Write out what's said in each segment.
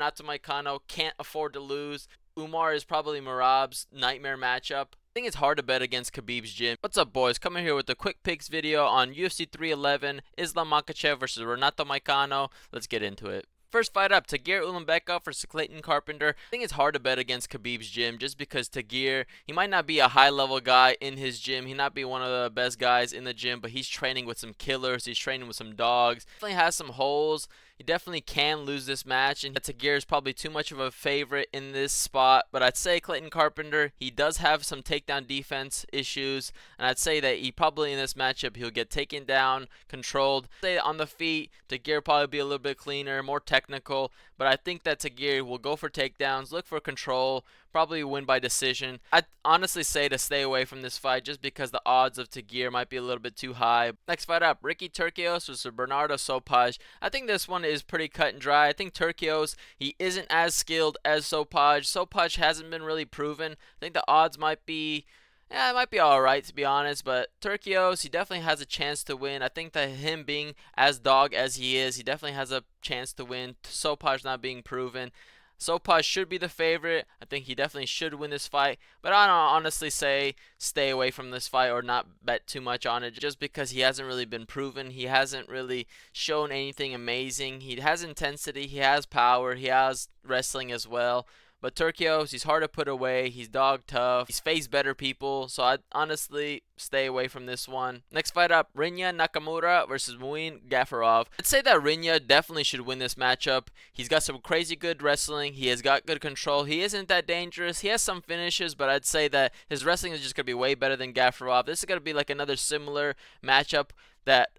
Moicano can't afford to lose. Umar is probably Merab's nightmare matchup. I think it's hard to bet against Khabib's gym. What's up, boys? Coming here with a quick picks video on UFC 311, Islam Makhachev versus Renato Moicano. Let's get into it. First fight up, Tagir Ulanbekov versus Clayton Carpenter. I think it's hard to bet against Khabib's gym just because Tagir, he might not be a high-level guy in his gym. He not be one of the best guys in the gym, but he's training with some killers. He's training with some dogs. Definitely has some holes. He definitely can lose this match, and Tagir is probably too much of a favorite in this spot. But I'd say Clayton Carpenter, he does have some takedown defense issues, and I'd say that he probably in this matchup, he'll get taken down, controlled. I'd say on the feet, Tagir probably be a little bit cleaner, more technical, but I think that Tagir will go for takedowns, look for control, probably win by decision. I'd honestly say to stay away from this fight just because the odds of Tagir might be a little bit too high. Next fight up, Ricky Turcios versus Bernadrdo Sopaj. I think this one is pretty cut and dry. I think Turcios, he isn't as skilled as Sopaj. Sopaj hasn't been really proven. I think the odds might be it might be alright to be honest, but Turcios, he definitely has a chance to win. I think that him being as dog as he is, he definitely has a chance to win. Sopaj not being proven. Sopaj should be the favorite. I think he definitely should win this fight, but I don't honestly say stay away from this fight or not bet too much on it just because he hasn't really been proven. He hasn't really shown anything amazing. He has intensity, he has power, he has wrestling as well. But Turcios, he's hard to put away. He's dog tough. He's faced better people. So I'd honestly stay away from this one. Next fight up, Rinya Nakamura versus Muin Gafurov. I'd say that Rinya definitely should win this matchup. He's got some crazy good wrestling. He has got good control. He isn't that dangerous. He has some finishes, but I'd say that his wrestling is just going to be way better than Gafurov. This is going to be like another similar matchup that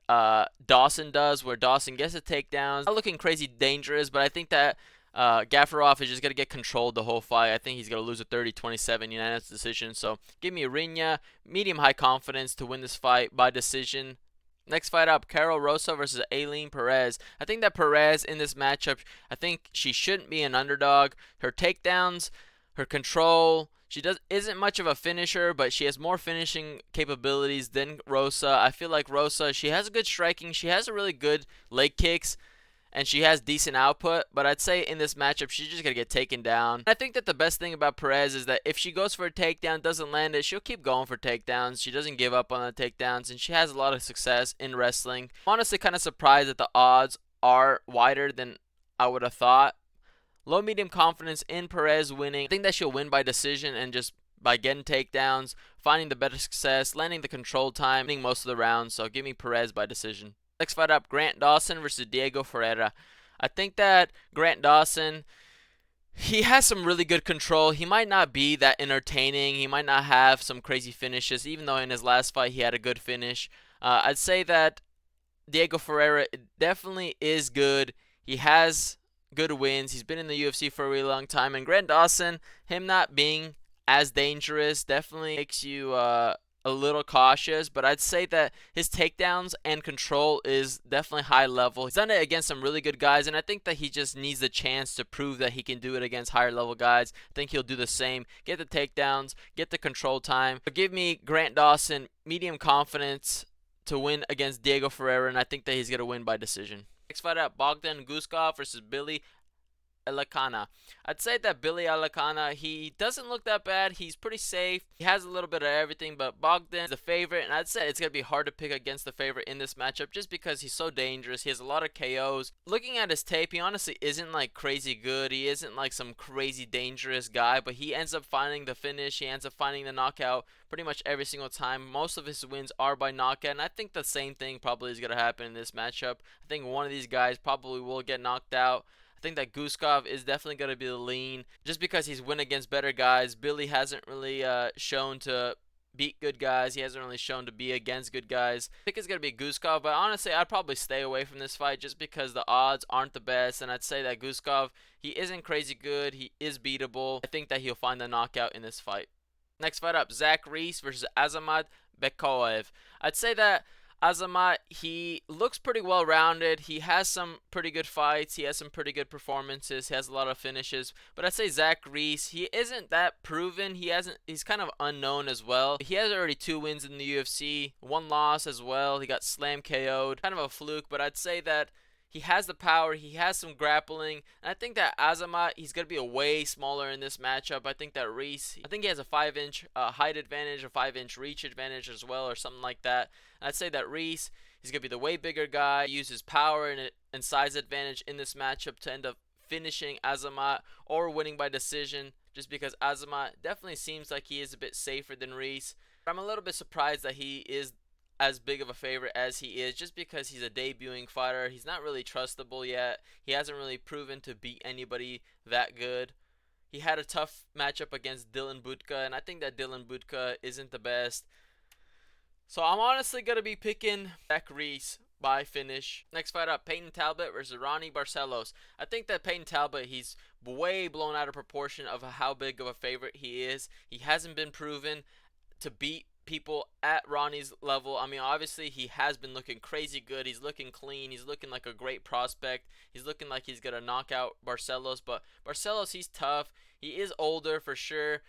Dawson does, where Dawson gets the takedowns. Not looking crazy dangerous, but I think that Gafurov is just going to get controlled the whole fight. I think he's going to lose a 30-27 unanimous decision. So give me Rinya, medium-high confidence to win this fight by decision. Next fight up, Carol Rosa versus Ailin Perez. I think that Perez in this matchup, I think she shouldn't be an underdog. Her takedowns, her control, she isn't much of a finisher, but she has more finishing capabilities than Rosa. I feel like Rosa, she has good striking. She has a really good leg kicks, and she has decent output, but I'd say in this matchup, she's just going to get taken down. I think that the best thing about Perez is that if she goes for a takedown, doesn't land it, she'll keep going for takedowns. She doesn't give up on the takedowns, and she has a lot of success in wrestling. I'm honestly kind of surprised that the odds are wider than I would have thought. Low medium confidence in Perez winning. I think that she'll win by decision and just by getting takedowns, finding the better success, landing the control time, winning most of the rounds. So give me Perez by decision. Next fight up, Grant Dawson versus Diego Ferreira. I think that Grant Dawson, he has some really good control. He might not be that entertaining. He might not have some crazy finishes, even though in his last fight he had a good finish. I'd say that Diego Ferreira definitely is good. He has good wins. He's been in the UFC for a really long time. And Grant Dawson, him not being as dangerous definitely makes you a little cautious, but I'd say that his takedowns and control is definitely high level. He's done it against some really good guys, and I think that he just needs the chance to prove that he can do it against higher level guys. I think he'll do the same. Get the takedowns, get the control time. But give me Grant Dawson, medium confidence to win against Diego Ferreira, and I think that he's going to win by decision. Next fight up, Bogdan Guskov versus Billy Alakana. I'd say that Billy Alakana, he doesn't look that bad. He's pretty safe. He has a little bit of everything, but Bogdan is the favorite, and I'd say it's going to be hard to pick against the favorite in this matchup just because he's so dangerous. He has a lot of KOs. Looking at his tape, he honestly isn't like crazy good. He isn't like some crazy dangerous guy, but he ends up finding the finish. He ends up finding the knockout pretty much every single time. Most of his wins are by knockout, and I think the same thing probably is going to happen in this matchup. I think one of these guys probably will get knocked out. I think that Guskov is definitely going to be the lean just because he's win against better guys. Billy hasn't really shown to beat good guys. He hasn't really shown to be against good guys. I think it's going to be Guskov, but honestly, I'd probably stay away from this fight just because the odds aren't the best, and I'd say that Guskov, he isn't crazy good. He is beatable. I think that he'll find the knockout in this fight. Next fight up, Reese versus Azamat Bekoev. I'd say that Azamat, he looks pretty well rounded. He has some pretty good fights. He has some pretty good performances. He has a lot of finishes. But I'd say Reese, he isn't that proven. He's kind of unknown as well. He has already 2 wins in the UFC, 1 loss as well. He got slam KO'd. Kind of a fluke, but I'd say that He has the power. He has some grappling. And I think that Azamat, he's going to be a way smaller in this matchup. I think that Reese, I think he has a 5-inch height advantage, a 5-inch reach advantage as well, or something like that. And I'd say that Reese, he's going to be the way bigger guy, use his power and size advantage in this matchup to end up finishing Azamat or winning by decision, just because Azamat definitely seems like he is a bit safer than Reese. But I'm a little bit surprised that he is as big of a favorite as he is, just because he's a debuting fighter. He's not really trustable yet. He hasn't really proven to beat anybody that good. He had a tough matchup against Dylan Budka, and I think that Dylan Budka isn't the best. So I'm honestly going to be picking Zach Reese by finish. Next fight up, Payton Talbott versus Raoni Barcelos. I think that Payton Talbott, he's way blown out of proportion of how big of a favorite he is. He hasn't been proven to beat people at Raoni's level. I mean, obviously he has been looking crazy good. He's looking clean. He's looking like a great prospect. He's looking like he's gonna knock out Barcelos. But Barcelos, he's tough. He is older for sure.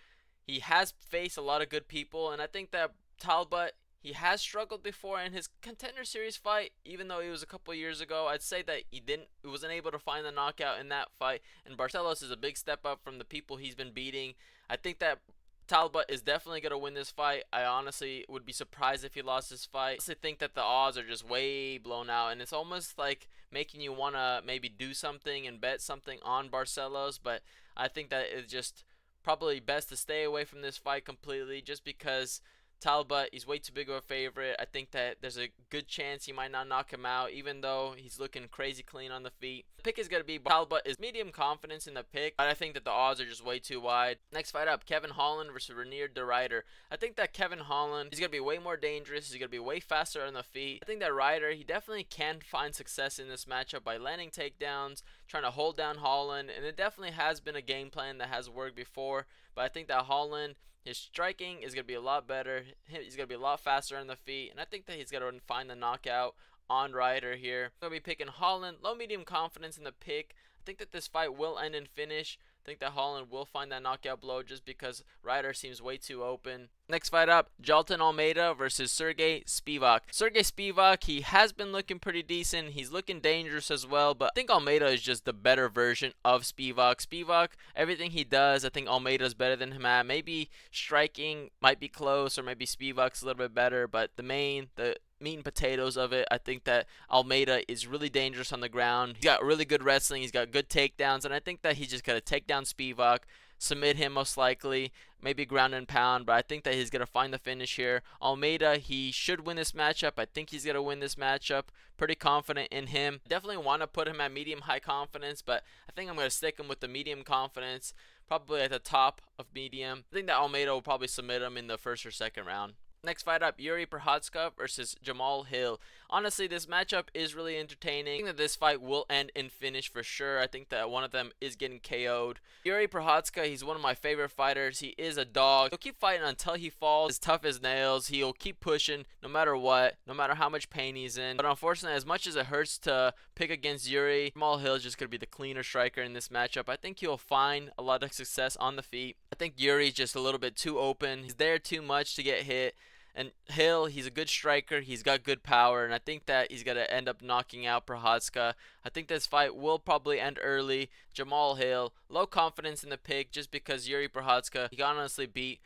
He has faced a lot of good people, and I think that Talbot, he has struggled before in his Contender Series fight, even though it was a couple years ago. I'd say that he wasn't able to find the knockout in that fight, and Barcelos is a big step up from the people he's been beating. I think that Talbot is definitely going to win this fight. I honestly would be surprised if he lost this fight. I honestly think that the odds are just way blown out, and it's almost like making you want to maybe do something and bet something on Barcelos, but I think that it's just probably best to stay away from this fight completely, just because Talbot, he's way too big of a favorite. I think that there's a good chance he might not knock him out, even though he's looking crazy clean on the feet. The pick is going to be Talbot is medium confidence in the pick, but I think that the odds are just way too wide. Next fight up, Kevin Holland versus Bernadrdo. I think that Kevin Holland, he's going to be way more dangerous. He's going to be way faster on the feet. I think that Ryder, he definitely can find success in this matchup by landing takedowns, trying to hold down Holland, and it definitely has been a game plan that has worked before, but I think that Holland, his striking is going to be a lot better. He's going to be a lot faster on the feet. And I think that he's going to find the knockout on Ryder here. I'm going to be picking Holland. Low medium confidence in the pick. I think that this fight will end in finish. I think that Holland will find that knockout blow just because Ryder seems way too open. Next fight up, Jailton Almeida versus Serghei Spivac. Serghei Spivac, he has been looking pretty decent. He's looking dangerous as well, but I think Almeida is just the better version of Spivac. Spivac, everything he does, I think Almeida is better than him at. Maybe striking might be close, or maybe Spivac's a little bit better, but the meat and potatoes of it, I think that Almeida is really dangerous on the ground. He's got really good wrestling. He's got good takedowns, and I think that he's just going to take down Spivac, submit him most likely, maybe ground and pound, but I think that he's going to find the finish here. Almeida, he should win this matchup. I think he's going to win this matchup. Pretty confident in him. Definitely want to put him at medium high confidence, but I think I'm going to stick him with the medium confidence, probably at the top of medium. I think that Almeida will probably submit him in the first or second round. Next fight up, Yuri Prochazka versus Jamal Hill. Honestly, this matchup is really entertaining. I think that this fight will end in finish for sure. I think that one of them is getting KO'd. Yuri Prochazka, he's one of my favorite fighters. He is a dog. He'll keep fighting until he falls. As tough as nails. He'll keep pushing no matter what, no matter how much pain he's in. But unfortunately, as much as it hurts to pick against Yuri, Jamal Hill is just going to be the cleaner striker in this matchup. I think he'll find a lot of success on the feet. I think Yuri's just a little bit too open. He's there too much to get hit. And Hill, he's a good striker. He's got good power, and I think that he's going to end up knocking out Prochazka. I think this fight will probably end early. Jamal Hill, low confidence in the pick just because Yuri Prochazka, he can honestly beat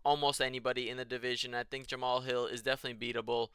almost anybody in the division. I think Jamal Hill is definitely beatable.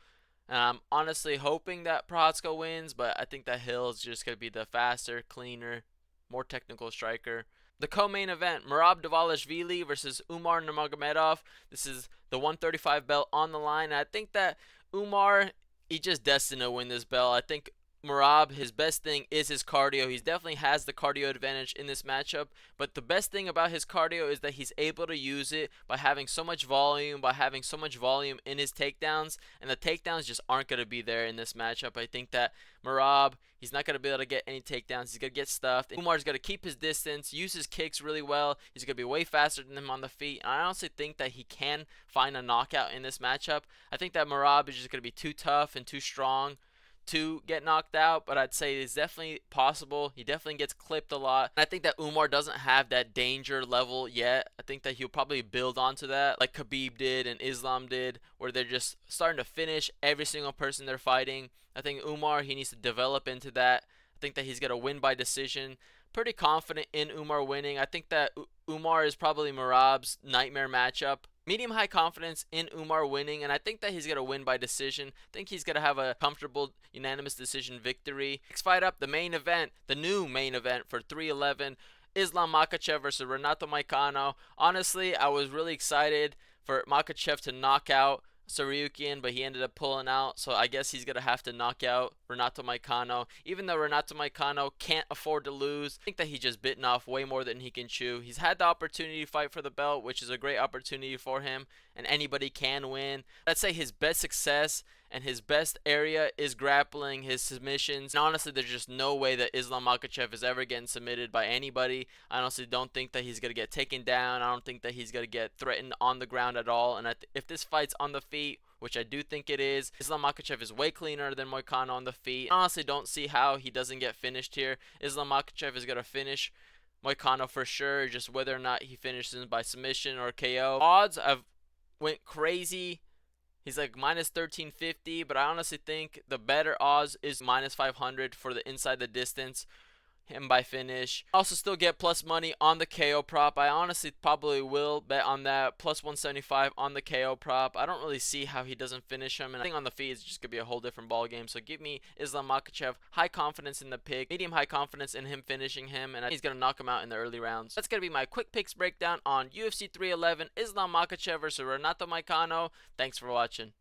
And I'm honestly hoping that Prochazka wins, but I think that Hill is just going to be the faster, cleaner, more technical striker. The co-main event, Merab Dvalishvili versus Umar Nurmagomedov. This is the 135 belt on the line. I think that Umar, he's just destined to win this belt. I think Merab, his best thing is his cardio. He definitely has the cardio advantage in this matchup, but the best thing about his cardio is that he's able to use it by having so much volume, in his takedowns, and the takedowns just aren't going to be there in this matchup. I think that Merab, he's not going to be able to get any takedowns. He's going to get stuffed. Umar's going to keep his distance, use his kicks really well. He's going to be way faster than him on the feet. And I honestly think that he can find a knockout in this matchup. I think that Merab is just going to be too tough and too strong to get knocked out, but I'd say it's definitely possible. He definitely gets clipped a lot. And I think that Umar doesn't have that danger level yet. I think that he'll probably build onto that like Khabib did and Islam did, where they're just starting to finish every single person they're fighting. I think Umar, he needs to develop into that. I think that he's going to win by decision. Pretty confident in Umar winning. I think that Umar is probably Merab's nightmare matchup. Medium high confidence in Umar winning, and I think that he's going to win by decision. I think he's going to have a comfortable unanimous decision victory. Next fight up, the main event, the new main event for 311, Islam Makhachev versus Renato Moicano. Honestly, I was really excited for Makhachev to knock out Saryukian, but he ended up pulling out, so I guess he's going to have to knock out Renato Moicano. Even though Renato Moicano can't afford to lose, I think that he's just bitten off way more than he can chew. He's had the opportunity to fight for the belt, which is a great opportunity for him, and anybody can win. Let's say his best success and his best area is grappling, his submissions. And honestly, there's just no way that Islam Makhachev is ever getting submitted by anybody. I honestly don't think that he's going to get taken down. I don't think that he's going to get threatened on the ground at all. And if this fight's on the feet, which I do think it is, Islam Makhachev is way cleaner than Moicano on the feet. I honestly don't see how he doesn't get finished here. Islam Makhachev is going to finish Moicano for sure, just whether or not he finishes by submission or KO. Odds have went crazy. He's like minus 1350, but I honestly think the better odds is minus 500 for the inside the distance, him by finish. Also still get plus money on the KO prop. I honestly probably will bet on that, plus 175 on the KO prop. I don't really see how he doesn't finish him, and I think on the feet it's just going to be a whole different ball game. So give me Islam Makhachev, high confidence in the pick, medium high confidence in him finishing him, and I think he's going to knock him out in the early rounds. That's going to be my quick picks breakdown on UFC 311, Islam Makhachev versus Renato Moicano. Thanks for watching.